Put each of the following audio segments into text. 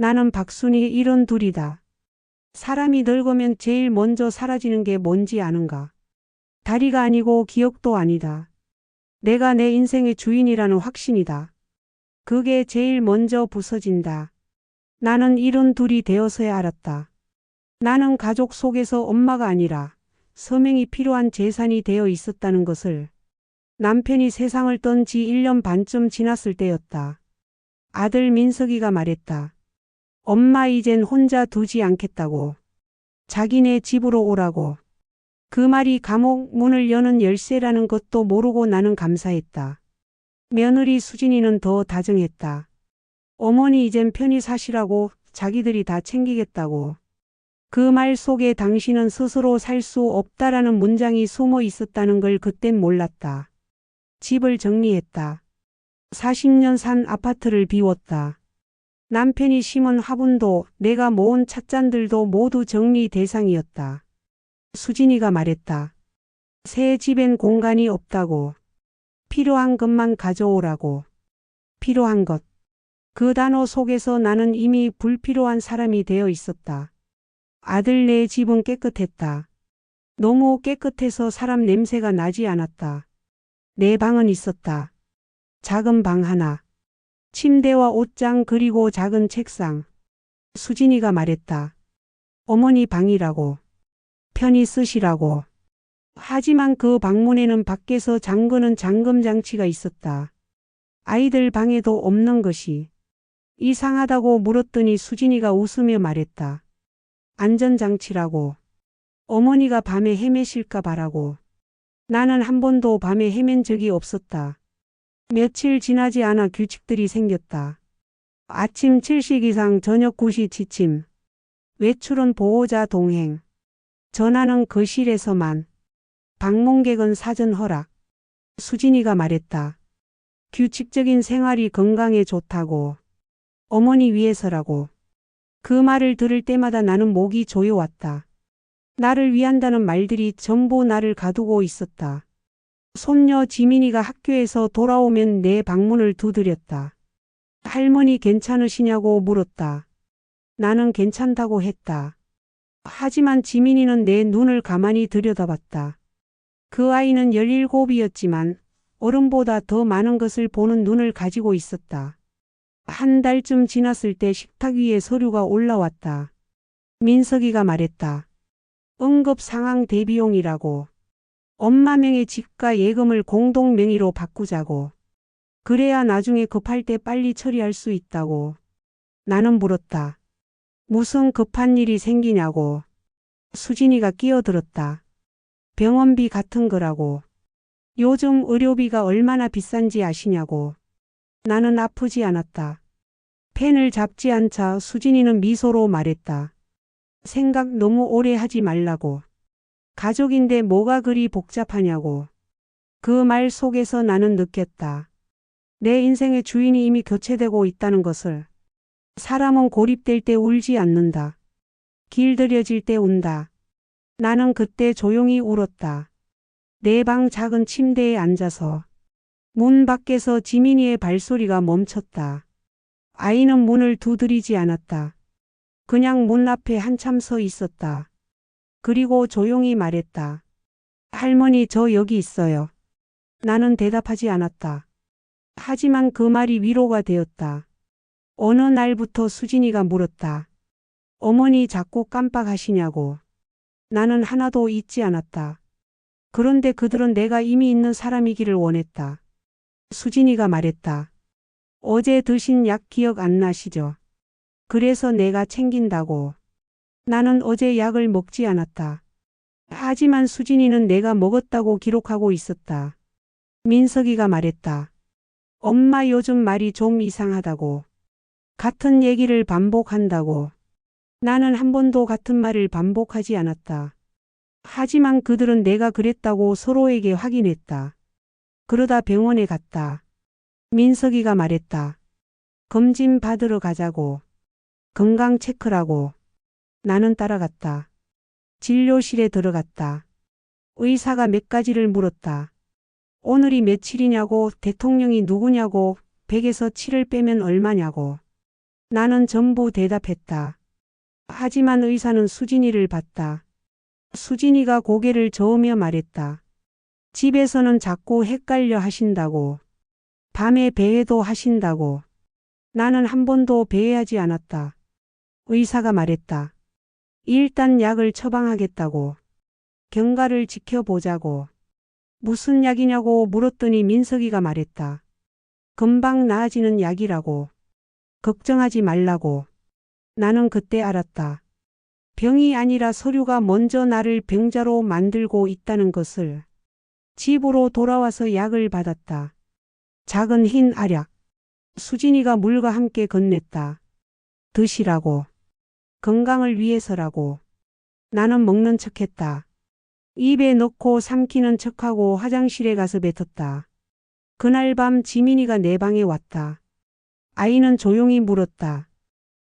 나는 박순이 이런 둘이다. 사람이 늙으면 제일 먼저 사라지는 게 뭔지 아는가? 다리가 아니고 기억도 아니다. 내가 내 인생의 주인이라는 확신이다. 그게 제일 먼저 부서진다. 나는 이런 둘이 되어서야 알았다. 나는 가족 속에서 엄마가 아니라 서명이 필요한 재산이 되어 있었다는 것을. 남편이 세상을 떤 지 1년 반쯤 지났을 때였다. 아들 민석이가 말했다. 엄마 이젠 혼자 두지 않겠다고. 자기네 집으로 오라고. 그 말이 감옥 문을 여는 열쇠라는 것도 모르고 나는 감사했다. 며느리 수진이는 더 다정했다. 어머니 이젠 편히 사시라고, 자기들이 다 챙기겠다고. 그 말 속에 당신은 스스로 살 수 없다라는 문장이 숨어 있었다는 걸 그땐 몰랐다. 집을 정리했다. 40년 산 아파트를 비웠다. 남편이 심은 화분도 내가 모은 찻잔들도 모두 정리 대상이었다. 수진이가 말했다. 새 집엔 공간이 없다고. 필요한 것만 가져오라고. 필요한 것. 그 단어 속에서 나는 이미 불필요한 사람이 되어 있었다. 아들 내 집은 깨끗했다. 너무 깨끗해서 사람 냄새가 나지 않았다. 내 방은 있었다. 작은 방 하나. 침대와 옷장 그리고 작은 책상. 수진이가 말했다. 어머니 방이라고. 편히 쓰시라고. 하지만 그 방문에는 밖에서 잠그는 잠금장치가 있었다. 아이들 방에도 없는 것이. 이상하다고 물었더니 수진이가 웃으며 말했다. 안전장치라고. 어머니가 밤에 헤매실까 봐라고. 나는 한 번도 밤에 헤맨 적이 없었다. 며칠 지나지 않아 규칙들이 생겼다. 아침 7시 기상, 저녁 9시 지침. 외출은 보호자 동행. 전화는 거실에서만. 방문객은 사전 허락. 수진이가 말했다. 규칙적인 생활이 건강에 좋다고. 어머니 위해서라고. 그 말을 들을 때마다 나는 목이 조여왔다. 나를 위한다는 말들이 전부 나를 가두고 있었다. 손녀 지민이가 학교에서 돌아오면 내 방문을 두드렸다. 할머니 괜찮으시냐고 물었다. 나는 괜찮다고 했다. 하지만 지민이는 내 눈을 가만히 들여다봤다. 그 아이는 17이었지만 어른보다 더 많은 것을 보는 눈을 가지고 있었다. 한 달쯤 지났을 때 식탁 위에 서류가 올라왔다. 민석이가 말했다. 응급 상황 대비용이라고. 엄마 명의 집과 예금을 공동 명의로 바꾸자고. 그래야 나중에 급할 때 빨리 처리할 수 있다고. 나는 물었다. 무슨 급한 일이 생기냐고. 수진이가 끼어들었다. 병원비 같은 거라고. 요즘 의료비가 얼마나 비싼지 아시냐고. 나는 아프지 않았다. 펜을 잡지 않자 수진이는 미소로 말했다. 생각 너무 오래 하지 말라고. 가족인데 뭐가 그리 복잡하냐고. 그 말 속에서 나는 느꼈다. 내 인생의 주인이 이미 교체되고 있다는 것을. 사람은 고립될 때 울지 않는다. 길들여질 때 운다. 나는 그때 조용히 울었다. 내 방 작은 침대에 앉아서. 문 밖에서 지민이의 발소리가 멈췄다. 아이는 문을 두드리지 않았다. 그냥 문 앞에 한참 서 있었다. 그리고 조용히 말했다. 할머니, 저 여기 있어요. 나는 대답하지 않았다. 하지만 그 말이 위로가 되었다. 어느 날부터 수진이가 물었다. 어머니 자꾸 깜빡하시냐고. 나는 하나도 잊지 않았다. 그런데 그들은 내가 이미 있는 사람이기를 원했다. 수진이가 말했다. 어제 드신 약 기억 안 나시죠? 그래서 내가 챙긴다고. 나는 어제 약을 먹지 않았다. 하지만 수진이는 내가 먹었다고 기록하고 있었다. 민석이가 말했다. 엄마 요즘 말이 좀 이상하다고. 같은 얘기를 반복한다고. 나는 한 번도 같은 말을 반복하지 않았다. 하지만 그들은 내가 그랬다고 서로에게 확인했다. 그러다 병원에 갔다. 민석이가 말했다. 검진 받으러 가자고. 건강 체크라고. 나는 따라갔다. 진료실에 들어갔다. 의사가 몇 가지를 물었다. 오늘이 며칠이냐고, 대통령이 누구냐고, 100에서 7을 빼면 얼마냐고. 나는 전부 대답했다. 하지만 의사는 수진이를 봤다. 수진이가 고개를 저으며 말했다. 집에서는 자꾸 헷갈려 하신다고. 밤에 배회도 하신다고. 나는 한 번도 배회하지 않았다. 의사가 말했다. 일단 약을 처방하겠다고. 경과를 지켜보자고. 무슨 약이냐고 물었더니 민석이가 말했다. 금방 나아지는 약이라고. 걱정하지 말라고. 나는 그때 알았다. 병이 아니라 서류가 먼저 나를 병자로 만들고 있다는 것을. 집으로 돌아와서 약을 받았다. 작은 흰 알약. 수진이가 물과 함께 건넸다. 드시라고. 건강을 위해서라고. 나는 먹는 척했다. 입에 넣고 삼키는 척하고 화장실에 가서 뱉었다. 그날 밤 지민이가 내 방에 왔다. 아이는 조용히 물었다.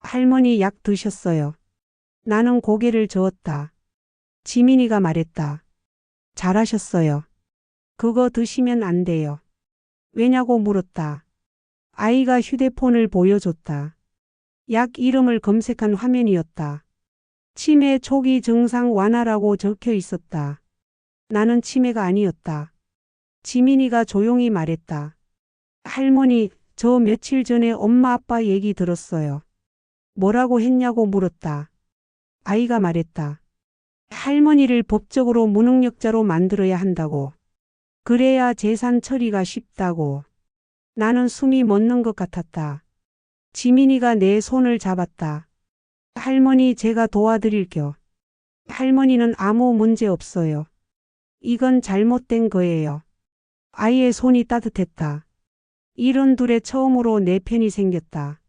할머니 약 드셨어요? 나는 고개를 저었다. 지민이가 말했다. 잘하셨어요. 그거 드시면 안 돼요. 왜냐고 물었다. 아이가 휴대폰을 보여줬다. 약 이름을 검색한 화면이었다. 치매 초기 증상 완화라고 적혀 있었다. 나는 치매가 아니었다. 지민이가 조용히 말했다. 할머니, 저 며칠 전에 엄마 아빠 얘기 들었어요. 뭐라고 했냐고 물었다. 아이가 말했다. 할머니를 법적으로 무능력자로 만들어야 한다고. 그래야 재산 처리가 쉽다고. 나는 숨이 멎는 것 같았다. 지민이가 내 손을 잡았다. 할머니 제가 도와드릴게요. 할머니는 아무 문제 없어요. 이건 잘못된 거예요. 아이의 손이 따뜻했다. 이런 둘에 처음으로 내 편이 생겼다.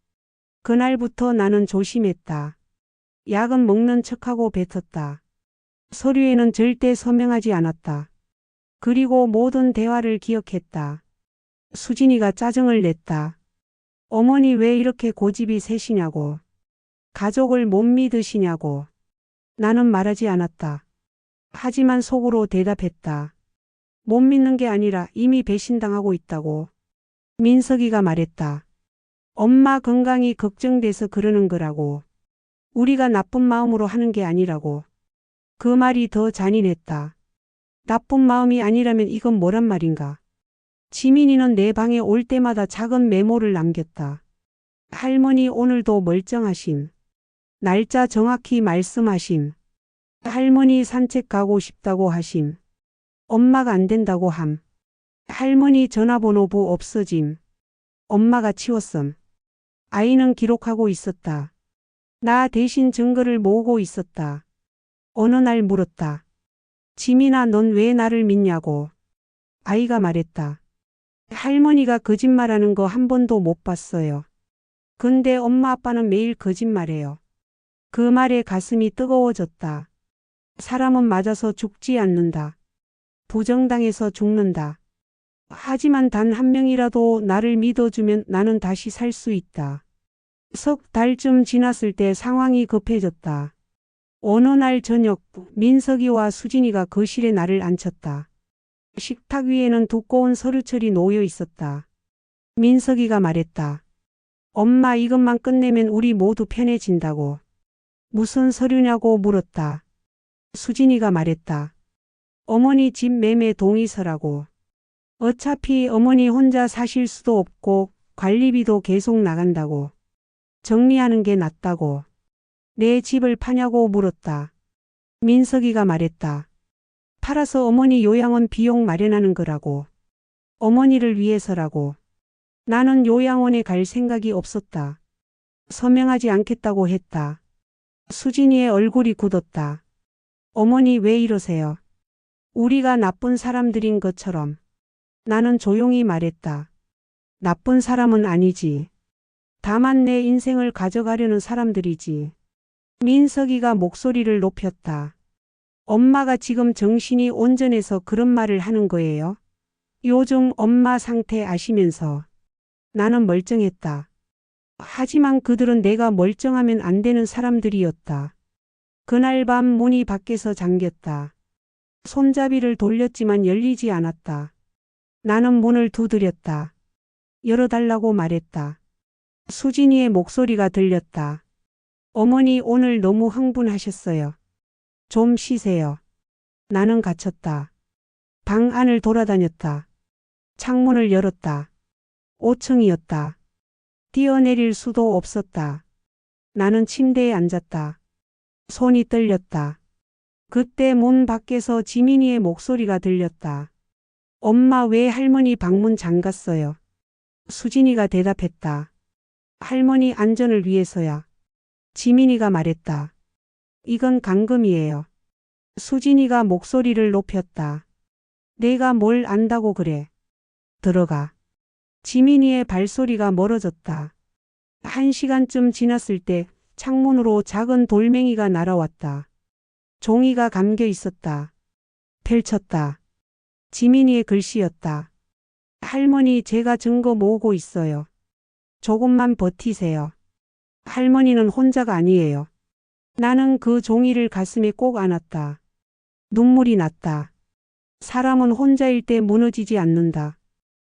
그날부터 나는 조심했다. 약은 먹는 척하고 뱉었다. 서류에는 절대 서명하지 않았다. 그리고 모든 대화를 기억했다. 수진이가 짜증을 냈다. 어머니 왜 이렇게 고집이 세시냐고. 가족을 못 믿으시냐고. 나는 말하지 않았다. 하지만 속으로 대답했다. 못 믿는 게 아니라 이미 배신당하고 있다고. 민석이가 말했다. 엄마 건강이 걱정돼서 그러는 거라고. 우리가 나쁜 마음으로 하는 게 아니라고. 그 말이 더 잔인했다. 나쁜 마음이 아니라면 이건 뭐란 말인가. 지민이는 내 방에 올 때마다 작은 메모를 남겼다. 할머니 오늘도 멀쩡하심. 날짜 정확히 말씀하심. 할머니 산책 가고 싶다고 하심. 엄마가 안 된다고 함. 할머니 전화번호부 없어짐. 엄마가 치웠음. 아이는 기록하고 있었다. 나 대신 증거를 모으고 있었다. 어느 날 물었다. 지민아 넌 왜 나를 믿냐고. 아이가 말했다. 할머니가 거짓말하는 거 한 번도 못 봤어요. 근데 엄마 아빠는 매일 거짓말해요. 그 말에 가슴이 뜨거워졌다. 사람은 맞아서 죽지 않는다. 부정당해서 죽는다. 하지만 단 한 명이라도 나를 믿어주면 나는 다시 살 수 있다. 석 달쯤 지났을 때 상황이 급해졌다. 어느 날 저녁 민석이와 수진이가 거실에 나를 앉혔다. 식탁 위에는 두꺼운 서류철이 놓여 있었다. 민석이가 말했다. 엄마 이것만 끝내면 우리 모두 편해진다고. 무슨 서류냐고 물었다. 수진이가 말했다. 어머니 집 매매 동의서라고. 어차피 어머니 혼자 사실 수도 없고 관리비도 계속 나간다고. 정리하는 게 낫다고. 내 집을 파냐고 물었다. 민석이가 말했다. 팔아서 어머니 요양원 비용 마련하는 거라고. 어머니를 위해서라고. 나는 요양원에 갈 생각이 없었다. 서명하지 않겠다고 했다. 수진이의 얼굴이 굳었다. 어머니 왜 이러세요? 우리가 나쁜 사람들인 것처럼. 나는 조용히 말했다. 나쁜 사람은 아니지. 다만 내 인생을 가져가려는 사람들이지. 민석이가 목소리를 높였다. 엄마가 지금 정신이 온전해서 그런 말을 하는 거예요? 요즘 엄마 상태 아시면서. 나는 멀쩡했다. 하지만 그들은 내가 멀쩡하면 안 되는 사람들이었다. 그날 밤 문이 밖에서 잠겼다. 손잡이를 돌렸지만 열리지 않았다. 나는 문을 두드렸다. 열어달라고 말했다. 수진이의 목소리가 들렸다. 어머니 오늘 너무 흥분하셨어요. 좀 쉬세요. 나는 갇혔다. 방 안을 돌아다녔다. 창문을 열었다. 5층이었다. 뛰어내릴 수도 없었다. 나는 침대에 앉았다. 손이 떨렸다. 그때 문 밖에서 지민이의 목소리가 들렸다. 엄마 왜 할머니 방문 잠갔어요? 수진이가 대답했다. 할머니 안전을 위해서야. 지민이가 말했다. 이건 감금이에요. 수진이가 목소리를 높였다. 내가 뭘 안다고 그래. 들어가. 지민이의 발소리가 멀어졌다. 1시간쯤 지났을 때 창문으로 작은 돌멩이가 날아왔다. 종이가 감겨 있었다. 펼쳤다. 지민이의 글씨였다. 할머니 제가 증거 모으고 있어요. 조금만 버티세요. 할머니는 혼자가 아니에요. 나는 그 종이를 가슴에 꼭 안았다. 눈물이 났다. 사람은 혼자일 때 무너지지 않는다.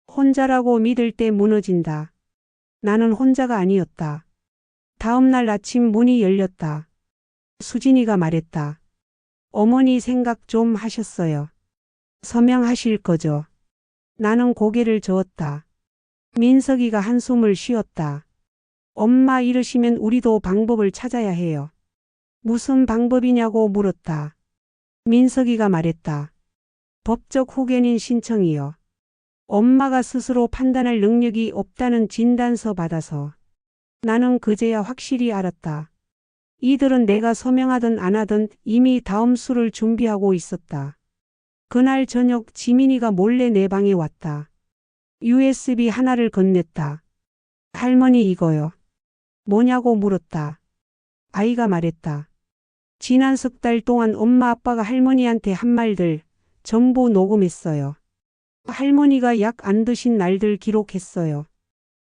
혼자라고 믿을 때 무너진다. 나는 혼자가 아니었다. 다음 날 아침 문이 열렸다. 수진이가 말했다. 어머니 생각 좀 하셨어요. 서명하실 거죠? 나는 고개를 저었다. 민석이가 한숨을 쉬었다. 엄마 이러시면 우리도 방법을 찾아야 해요. 무슨 방법이냐고 물었다. 민석이가 말했다. 법적 후견인 신청이요. 엄마가 스스로 판단할 능력이 없다는 진단서 받아서. 나는 그제야 확실히 알았다. 이들은 내가 서명하든 안 하든 이미 다음 수를 준비하고 있었다. 그날 저녁 지민이가 몰래 내 방에 왔다. USB 하나를 건넸다. 할머니 이거요. 뭐냐고 물었다. 아이가 말했다. 지난 석 달 동안 엄마 아빠가 할머니한테 한 말들 전부 녹음했어요. 할머니가 약 안 드신 날들 기록했어요.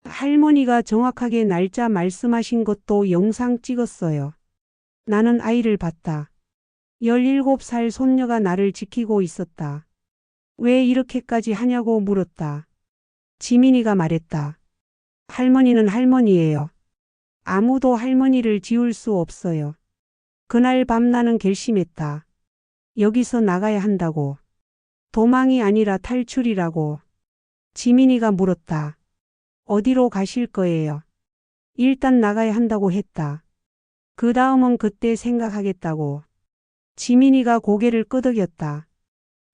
할머니가 정확하게 날짜 말씀하신 것도 영상 찍었어요. 나는 아이를 봤다. 17살 손녀가 나를 지키고 있었다. 왜 이렇게까지 하냐고 물었다. 지민이가 말했다. 할머니는 할머니예요. 아무도 할머니를 지울 수 없어요. 그날 밤 나는 결심했다. 여기서 나가야 한다고. 도망이 아니라 탈출이라고. 지민이가 물었다. 어디로 가실 거예요? 일단 나가야 한다고 했다. 그 다음은 그때 생각하겠다고. 지민이가 고개를 끄덕였다.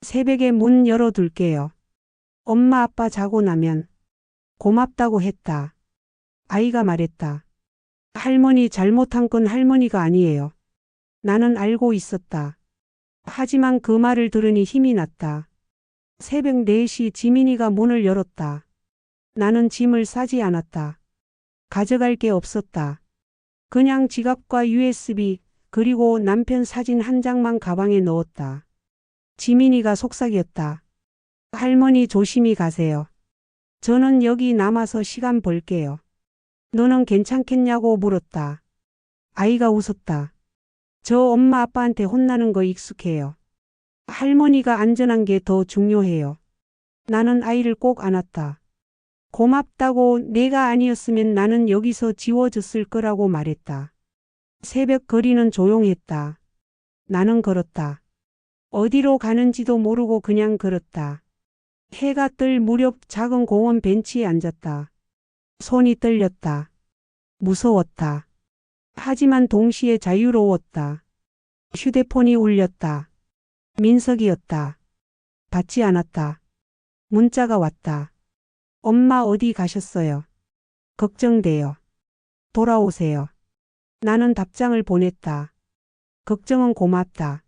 새벽에 문 열어둘게요. 엄마 아빠 자고 나면. 고맙다고 했다. 아이가 말했다. 할머니 잘못한 건 할머니가 아니에요. 나는 알고 있었다. 하지만 그 말을 들으니 힘이 났다. 새벽 4시 지민이가 문을 열었다. 나는 짐을 싸지 않았다. 가져갈 게 없었다. 그냥 지갑과 USB 그리고 남편 사진 한 장만 가방에 넣었다. 지민이가 속삭였다. 할머니 조심히 가세요. 저는 여기 남아서 시간 벌게요. 너는 괜찮겠냐고 물었다. 아이가 웃었다. 저 엄마 아빠한테 혼나는 거 익숙해요. 할머니가 안전한 게 더 중요해요. 나는 아이를 꼭 안았다. 고맙다고 내가 아니었으면 나는 여기서 지워졌을 거라고 말했다. 새벽 거리는 조용했다. 나는 걸었다. 어디로 가는지도 모르고 그냥 걸었다. 해가 뜰 무렵 작은 공원 벤치에 앉았다. 손이 떨렸다. 무서웠다. 하지만 동시에 자유로웠다. 휴대폰이 울렸다. 민석이었다. 받지 않았다. 문자가 왔다. 엄마 어디 가셨어요? 걱정돼요. 돌아오세요. 나는 답장을 보냈다. 걱정은 고맙다.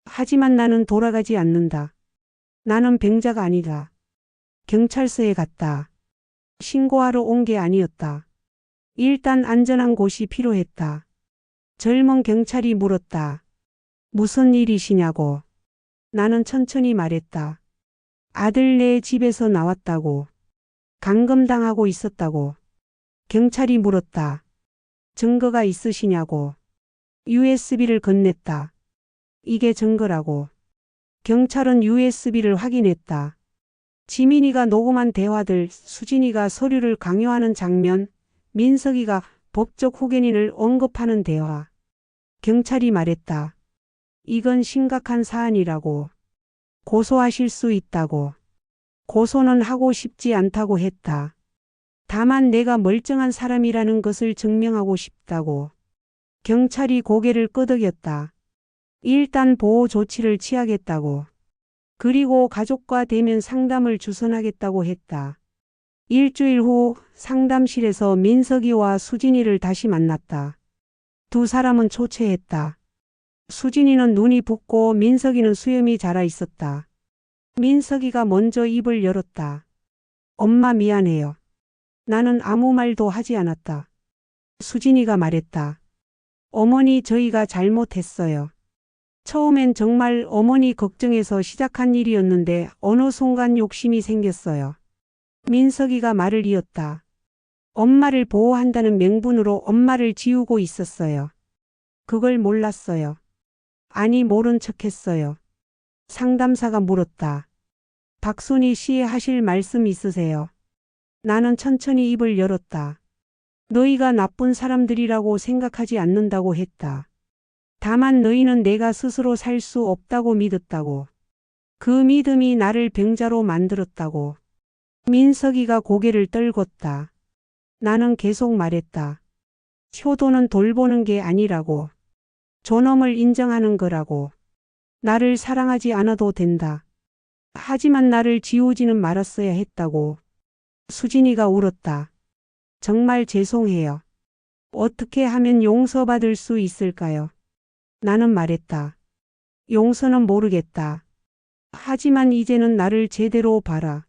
하지만 나는 돌아가지 않는다. 나는 병자가 아니다. 경찰서에 갔다. 신고하러 온 게 아니었다. 일단 안전한 곳이 필요했다. 젊은 경찰이 물었다. 무슨 일이시냐고. 나는 천천히 말했다. 아들 내 집에서 나왔다고. 감금당하고 있었다고. 경찰이 물었다. 증거가 있으시냐고. USB를 건넸다. 이게 증거라고. 경찰은 USB를 확인했다. 지민이가 녹음한 대화들, 수진이가 서류를 강요하는 장면, 민석이가 법적 후견인을 언급하는 대화. 경찰이 말했다. 이건 심각한 사안이라고. 고소하실 수 있다고. 고소는 하고 싶지 않다고 했다. 다만 내가 멀쩡한 사람이라는 것을 증명하고 싶다고. 경찰이 고개를 끄덕였다. 일단 보호 조치를 취하겠다고. 그리고 가족과 대면 상담을 주선하겠다고 했다. 일주일 후 상담실에서 민석이와 수진이를 다시 만났다. 두 사람은 초췌했다. 수진이는 눈이 붓고 민석이는 수염이 자라 있었다. 민석이가 먼저 입을 열었다. 엄마 미안해요. 나는 아무 말도 하지 않았다. 수진이가 말했다. 어머니 저희가 잘못했어요. 처음엔 정말 어머니 걱정해서 시작한 일이었는데 어느 순간 욕심이 생겼어요. 민석이가 말을 이었다. 엄마를 보호한다는 명분으로 엄마를 지우고 있었어요. 그걸 몰랐어요. 아니 모른 척했어요. 상담사가 물었다. 박순희 씨 하실 말씀 있으세요? 나는 천천히 입을 열었다. 너희가 나쁜 사람들이라고 생각하지 않는다고 했다. 다만 너희는 내가 스스로 살 수 없다고 믿었다고. 그 믿음이 나를 병자로 만들었다고. 민석이가 고개를 떨궜다. 나는 계속 말했다. 효도는 돌보는 게 아니라고. 존엄을 인정하는 거라고. 나를 사랑하지 않아도 된다. 하지만 나를 지우지는 말았어야 했다고. 수진이가 울었다. 정말 죄송해요. 어떻게 하면 용서받을 수 있을까요? 나는 말했다. 용서는 모르겠다. 하지만 이제는 나를 제대로 봐라.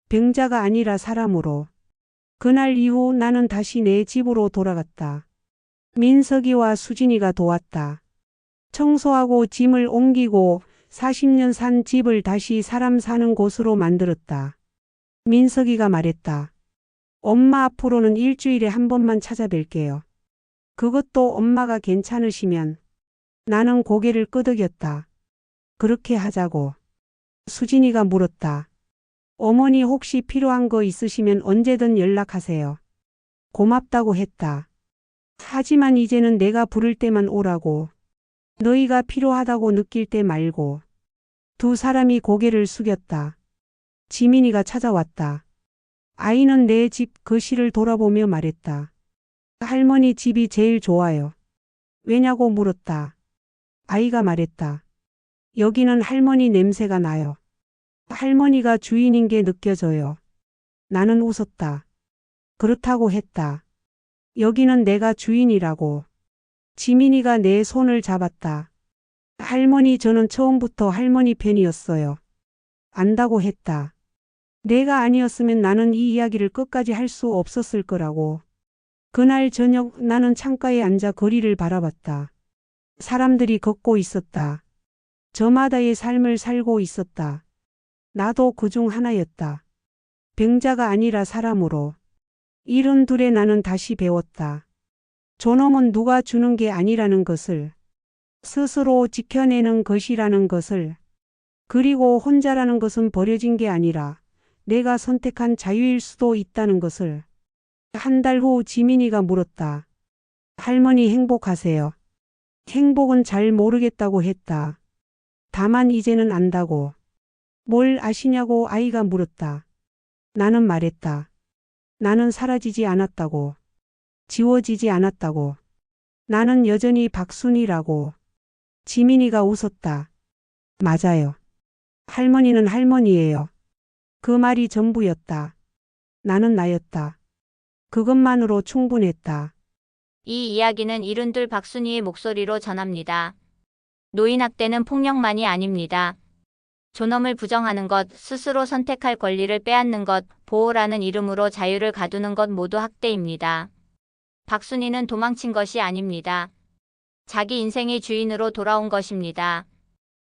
병자가 아니라 사람으로. 그날 이후 나는 다시 내 집으로 돌아갔다. 민석이와 수진이가 도왔다. 청소하고 짐을 옮기고 40년 산 집을 다시 사람 사는 곳으로 만들었다. 민석이가 말했다. 엄마 앞으로는 일주일에 한 번만 찾아뵐게요. 그것도 엄마가 괜찮으시면. 나는 고개를 끄덕였다. 그렇게 하자고. 수진이가 물었다. 어머니 혹시 필요한 거 있으시면 언제든 연락하세요. 고맙다고 했다. 하지만 이제는 내가 부를 때만 오라고. 너희가 필요하다고 느낄 때 말고. 두 사람이 고개를 숙였다. 지민이가 찾아왔다. 아이는 내 집 거실을 돌아보며 말했다. 할머니 집이 제일 좋아요. 왜냐고 물었다. 아이가 말했다. 여기는 할머니 냄새가 나요. 할머니가 주인인 게 느껴져요. 나는 웃었다. 그렇다고 했다. 여기는 내가 주인이라고. 지민이가 내 손을 잡았다. 할머니 저는 처음부터 할머니 편이었어요. 안다고 했다. 내가 아니었으면 나는 이 이야기를 끝까지 할 수 없었을 거라고. 그날 저녁 나는 창가에 앉아 거리를 바라봤다. 사람들이 걷고 있었다. 저마다의 삶을 살고 있었다. 나도 그중 하나였다. 병자가 아니라 사람으로. 72에 나는 다시 배웠다. 존엄은 누가 주는 게 아니라는 것을. 스스로 지켜내는 것이라는 것을. 그리고 혼자라는 것은 버려진 게 아니라 내가 선택한 자유일 수도 있다는 것을. 한 달 후 지민이가 물었다. 할머니 행복하세요? 행복은 잘 모르겠다고 했다. 다만 이제는 안다고. 뭘 아시냐고 아이가 물었다. 나는 말했다. 나는 사라지지 않았다고. 지워지지 않았다고. 나는 여전히 박순이라고. 지민이가 웃었다. 맞아요. 할머니는 할머니예요. 그 말이 전부였다. 나는 나였다. 그것만으로 충분했다. 이 이야기는 이른둘 박순희의 목소리로 전합니다. 노인학대는 폭력만이 아닙니다. 존엄을 부정하는 것, 스스로 선택할 권리를 빼앗는 것, 보호라는 이름으로 자유를 가두는 것 모두 학대입니다. 박순희는 도망친 것이 아닙니다. 자기 인생의 주인으로 돌아온 것입니다.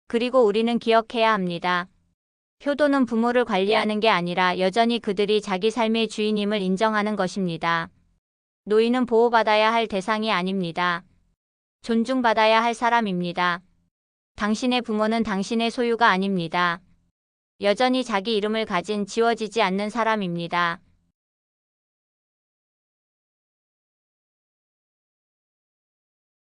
그리고 우리는 기억해야 합니다. 효도는 부모를 관리하는 게 아니라 여전히 그들이 자기 삶의 주인임을 인정하는 것입니다. 노인은 보호받아야 할 대상이 아닙니다. 존중받아야 할 사람입니다. 당신의 부모는 당신의 소유가 아닙니다. 여전히 자기 이름을 가진 지워지지 않는 사람입니다.